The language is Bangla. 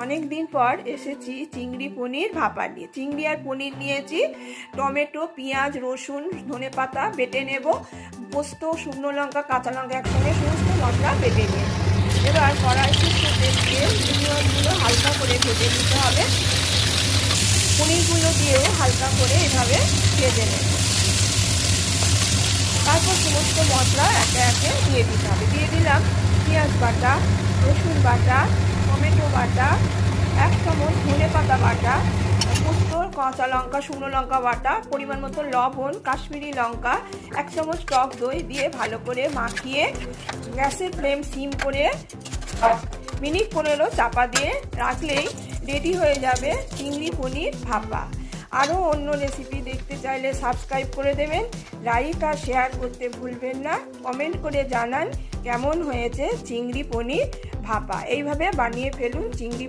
অনেক দিন পর এসেছি চিংড়ি পনির ভাপা নিয়ে। চিংড়ি আর পনির নিয়েছি, টমেটো, পেঁয়াজ, রসুন, ধনেপাতা বেটে নেব, পোস্ত, শুকনো লঙ্কা, কাঁচা লঙ্কা একসঙ্গে সমস্ত মশলা বেটে নিয়েছি। এবার কড়াইতে তেল দিয়ে মিনিমামগুলো হালকা করে ভেজে নিতে হবে। পনিরগুলো দিয়েও হালকা করে এভাবে ভেজে নেব। তারপর সমস্ত মশলা একে একে দিয়ে দিতে হবে। দিয়ে দিলাম পেঁয়াজ বাটা, রসুন বাটা, টমেটো বাটা, 1 চামচ ধনেপাতা বাটা, পোস্ত, কাঁচা লঙ্কা, শুকনো লঙ্কা বাটা, পরিমাণ মতো লবণ, কাশ্মীরি লঙ্কা, 1 চামচ টক দই দিয়ে ভালো করে মাখিয়ে গ্যাসের ফ্লেম সিম করে মিনিট 15 চাপা দিয়ে রাখলেই রেডি হয়ে যাবে চিংড়ি পনির ভাপা। আরও অন্য রেসিপি দেখতে চাইলে সাবস্ক্রাইব করে দেবেন, লাইক আর শেয়ার করতে ভুলবেন না। কমেন্ট করে জানান কেমন হয়েছে চিংড়ি পনির ভাপা। এইভাবে বানিয়ে ফেলুন চিংড়ি